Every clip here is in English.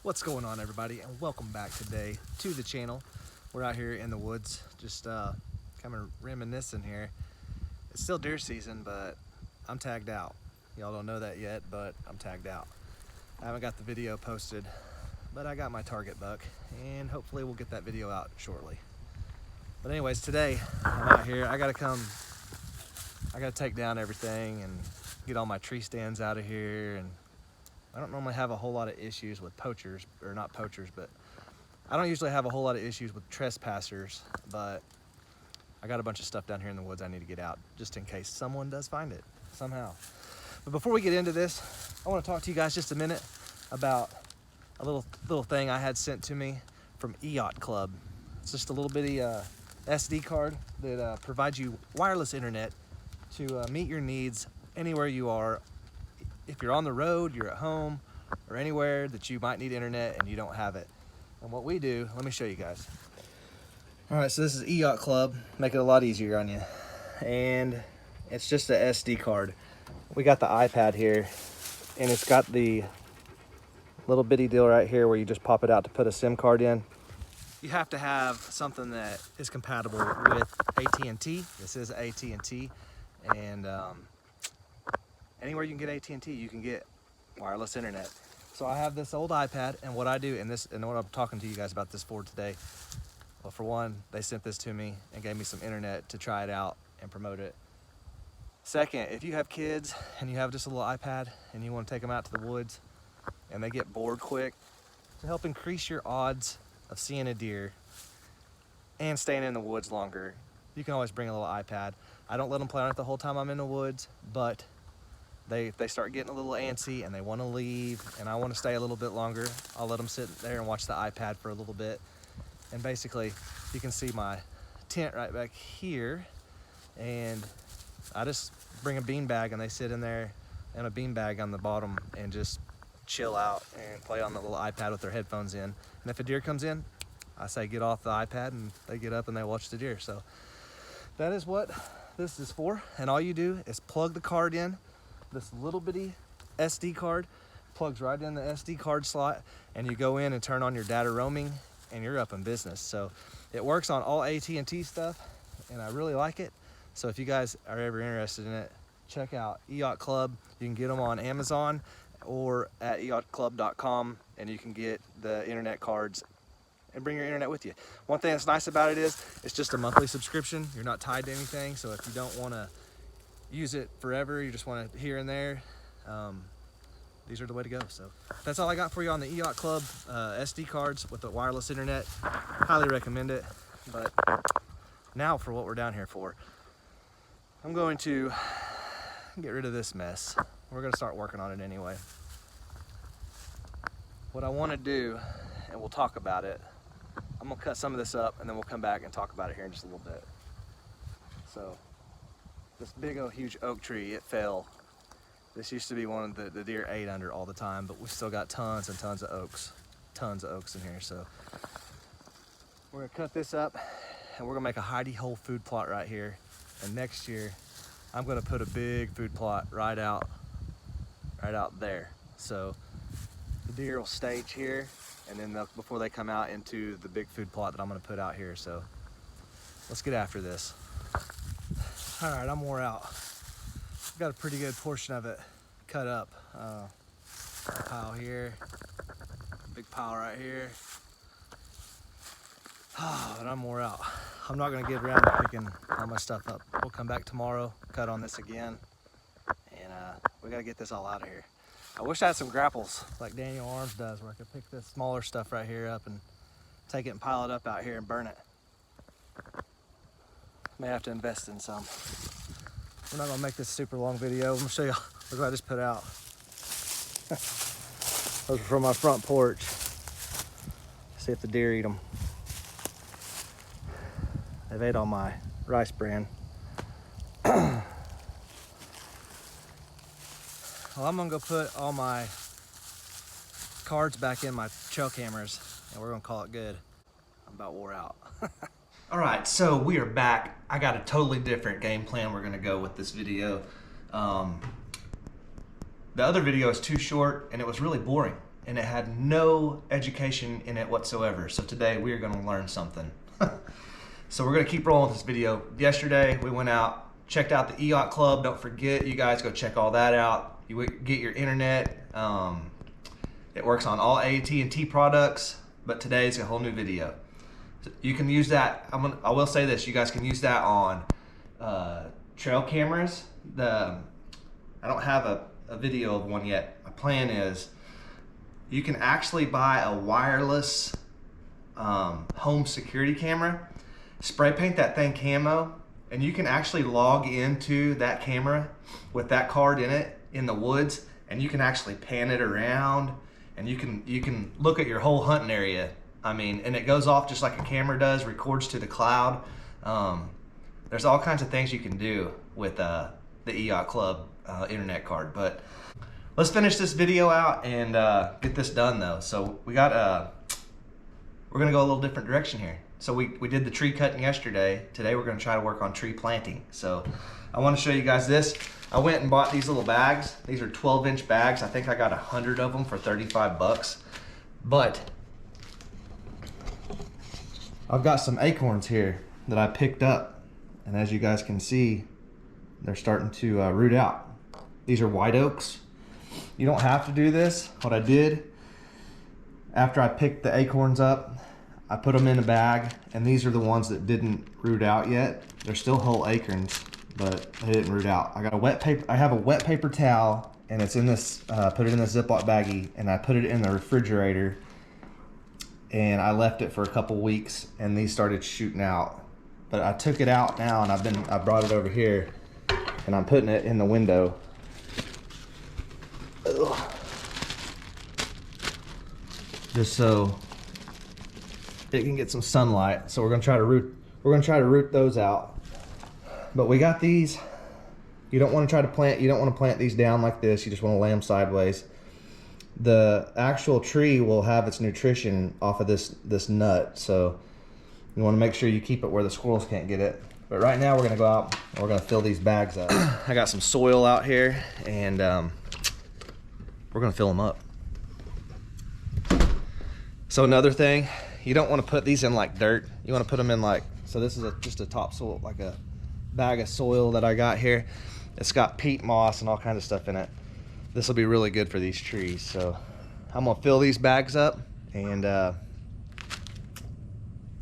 What's going on, everybody, and welcome back today to the channel. We're out here in the woods, just kind of reminiscing here. It's still deer season, but I'm tagged out. Y'all don't know that yet, but I'm tagged out. I haven't got the video posted, but I got my target buck, and hopefully we'll get that video out shortly. But anyways, today I'm out here. I gotta take down everything and get all my tree stands out of here. And I don't normally have a whole lot of issues with poachers, or not poachers, but I don't usually have a whole lot of issues with trespassers, but I got a bunch of stuff down here in the woods I need to get out just in case someone does find it somehow. But before we get into this, I want to talk to you guys just a minute about a little thing I had sent to me from EOT Club. It's just a little bitty SD card that provides you wireless internet to meet your needs anywhere you are. If you're on the road, you're at home, or anywhere that you might need internet and you don't have it. And what we do, let me show you guys. All right, so this is EOT Club, make it a lot easier on you. And it's just a SD card. We got the iPad here, and it's got the little bitty deal right here where you just pop it out to put a SIM card in. You have to have something that is compatible with AT&T. This is AT&T, and anywhere you can get AT&T, you can get wireless internet. So I have this old iPad, and what I do and what I'm talking to you guys about this for today. Well, for one, they sent this to me and gave me some internet to try it out and promote it. Second, if you have kids and you have just a little iPad and you want to take them out to the woods and they get bored quick, to help increase your odds of seeing a deer and staying in the woods longer, you can always bring a little iPad. I don't let them play on it the whole time I'm in the woods, but if they start getting a little antsy and they want to leave and I want to stay a little bit longer, I'll let them sit there and watch the iPad for a little bit. And basically, you can see my tent right back here, and I just bring a bean bag and they sit in there and a bean bag on the bottom and just chill out and play on the little iPad with their headphones in. And if a deer comes in, I say get off the iPad, and they get up and they watch the deer. So that is what this is for. And all you do is plug the card in. This little bitty SD card plugs right in the SD card slot, and you go in and turn on your data roaming, and you're up in business. So it works on all AT&T stuff, and I really like it. So if you guys are ever interested in it, check out EOT Club. You can get them on Amazon or at eotclub.com, and you can get the internet cards and bring your internet with you. One thing that's nice about it is it's just a monthly subscription. You're not tied to anything. So if you don't want to use it forever, you just want to here and there, these are the way to go. So that's all I got for you on the EOT Club SD cards with the wireless internet. Highly recommend it. But now for what we're down here for. I'm going to get rid of this mess. We're going to start working on it anyway. What I want to do, and we'll talk about it, I'm going to cut some of this up and then we'll come back and talk about it here in just a little bit. So this big old huge oak tree, it fell. This used to be one of the deer ate under all the time, but we still got tons and tons of oaks. Tons of oaks in here. So we're gonna cut this up and we're gonna make a hidey hole food plot right here. And next year, I'm gonna put a big food plot right out there. So the deer will stage here, and then before they come out into the big food plot that I'm gonna put out here. So let's get after this. All right, I'm wore out. I've got a pretty good portion of it cut up. A pile here, big pile right here. But I'm wore out. I'm not gonna get around to picking all my stuff up. We'll come back tomorrow, cut on this again, and we gotta get this all out of here. I wish I had some grapples like Daniel Arms does, where I could pick this smaller stuff right here up and take it and pile it up out here and burn it. May have to invest in some. We're not gonna make this super long video. I'm gonna show you look what I just put out. Those are from my front porch. See if the deer eat them. They've ate all my rice bran. Well, I'm gonna go put all my cards back in my trail cameras, and we're gonna call it good. I'm about wore out. All right, so we are back. I got a totally different game plan we're gonna go with this video. The other video is too short and it was really boring. and it had no education in it whatsoever. So today we are going to learn something. So we're going to keep rolling with this video. Yesterday we went out, checked out the EYOT Club. Don't forget, you guys go check all that out. You get your internet. It works on all AT&T products, but today's a whole new video. So you can use that. I will say this: you guys can use that on trail cameras. I don't have a video of one yet. My plan is you can actually buy a wireless home security camera, spray paint that thing camo, and you can actually log into that camera with that card in it in the woods, and you can actually pan it around, and you can look at your whole hunting area. I mean, and it goes off just like a camera does, records to the cloud. There's all kinds of things you can do with the EYOT Club internet card. But let's finish this video out and get this done though. So we're gonna go a little different direction here. So we did the tree cutting yesterday. Today we're gonna try to work on tree planting. So I want to show you guys this. I went and bought these little bags. These are 12-inch bags. I think I got 100 of them for 35 bucks. But I've got some acorns here that I picked up, and as you guys can see, they're starting to root out. These are white oaks. You don't have to do this. What I did, after I picked the acorns up, I put them in a bag, and these are the ones that didn't root out yet. They're still whole acorns, but they didn't root out. I have a wet paper towel, and it's in this, put it in this Ziploc baggie, and I put it in the refrigerator, and I left it for a couple weeks, and these started shooting out. But I took it out now, and I brought it over here, and I'm putting it in the window. Ugh. Just so it can get some sunlight. So we're gonna try to root those out. But we got these. You don't want to plant these down like this. You just want to lay them sideways. The actual tree will have its nutrition off of this nut, so you want to make sure you keep it where the squirrels can't get it. But right now we're gonna go out and we're gonna fill these bags up. I got some soil out here, and we're gonna fill them up. So another thing, you don't want to put these in like dirt. You want to put them in like, so this is just a topsoil, like a bag of soil that I got here. It's got peat moss and all kinds of stuff in it. This will be really good for these trees. So I'm gonna fill these bags up, and we'll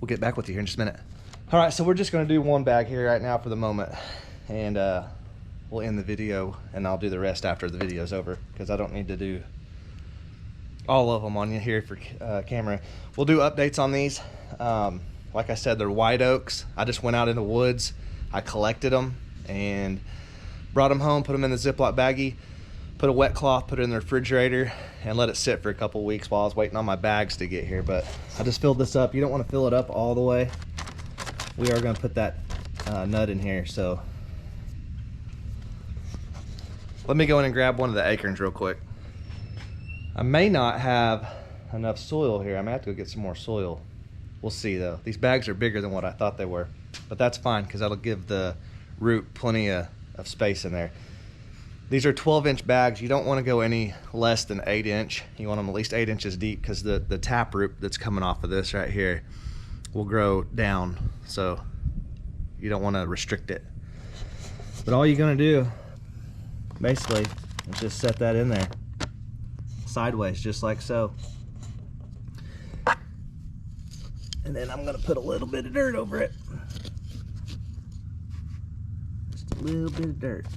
get back with you here in just a minute. All right, so we're just gonna do one bag here right now for the moment, and we'll end the video, and I'll do the rest after the video's over, because I don't need to do all of them on here for camera. We'll do updates on these. Like I said, they're white oaks. I just went out in the woods, I collected them and brought them home, put them in the Ziploc baggie, put a wet cloth, put it in the refrigerator, and let it sit for a couple weeks while I was waiting on my bags to get here. But I just filled this up. You don't want to fill it up all the way. We are going to put that nut in here. So let me go in and grab one of the acorns real quick. I may not have enough soil here. I may have to go get some more soil. We'll see though. These bags are bigger than what I thought they were, but that's fine because that'll give the root plenty of space in there. These are 12-inch bags. You don't want to go any less than 8-inch. You want them at least 8 inches deep, because the tap root that's coming off of this right here will grow down. So you don't want to restrict it. But all you're going to do basically is just set that in there sideways, just like so. And then I'm going to put a little bit of dirt over it. Just a little bit of dirt.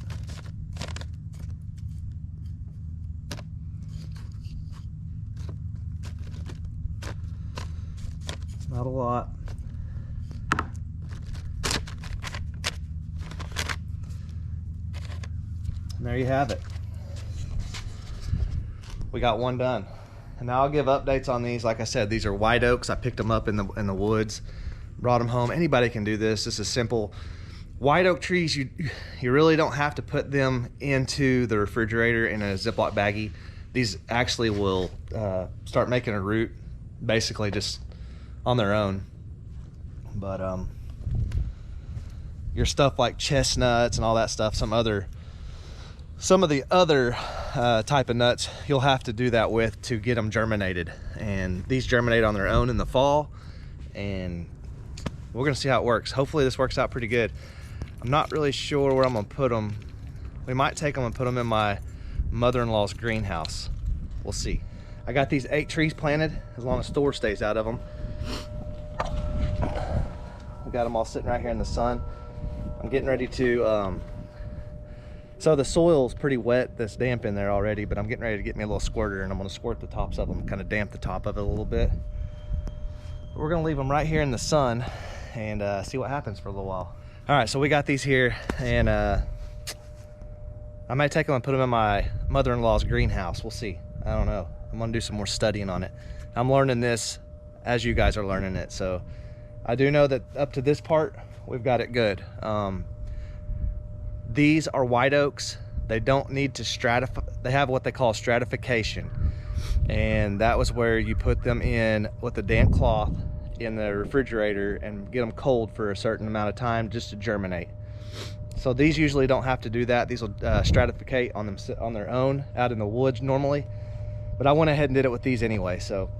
Not a lot. And there you have it. We got one done. And now I'll give updates on these. Like I said, these are white oaks. I picked them up in the woods, brought them home. Anybody can do this. This is simple. White oak trees, you really don't have to put them into the refrigerator in a Ziploc baggie. These actually will start making a root basically just on their own. But your stuff like chestnuts and all that stuff, some other some of the other type of nuts you'll have to do that with to get them germinated, and these germinate on their own in the fall, and we're gonna see how it works. Hopefully this works out pretty good. I'm not really sure where I'm gonna put them. We might take them and put them in my mother-in-law's greenhouse. We'll see. I got these 8 trees planted as long as Thor stays out of them. We got them all sitting right here in the sun. I'm getting ready to so the soil's pretty wet, that's damp in there already, but I'm getting ready to get me a little squirter, and I'm gonna squirt the tops of them, kind of damp the top of it a little bit. But we're gonna leave them right here in the sun and see what happens for a little while. All right, so we got these here, and I might take them and put them in my mother-in-law's greenhouse. We'll see. I don't know. I'm gonna do some more studying on it. I'm learning this as you guys are learning it, so I do know that up to this part, we've got it good. These are white oaks. They don't need to stratify. They have what they call stratification, and that was where you put them in with a damp cloth in the refrigerator and get them cold for a certain amount of time just to germinate. So these usually don't have to do that. These will stratificate on their own out in the woods normally, but I went ahead and did it with these anyway. So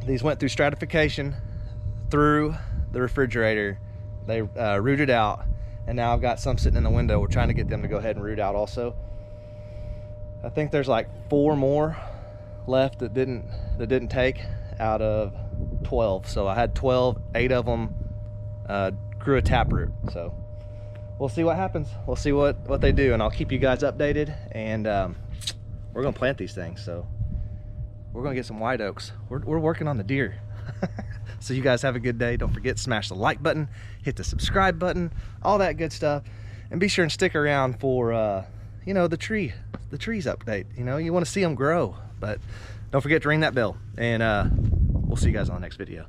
these went through stratification, through the refrigerator, they rooted out, and now I've got some sitting in the window. We're trying to get them to go ahead and root out also. I think there's like 4 more left that didn't take out of 12. So I had 12, 8 of them grew a taproot. So we'll see what happens. We'll see what they do, and I'll keep you guys updated. And we're gonna plant these things, so we're gonna get some white oaks. We're working on the deer. So you guys have a good day. Don't forget, smash the like button, hit the subscribe button, all that good stuff, and be sure and stick around for you know, the trees update. You know, you want to see them grow, but don't forget to ring that bell, and we'll see you guys on the next video.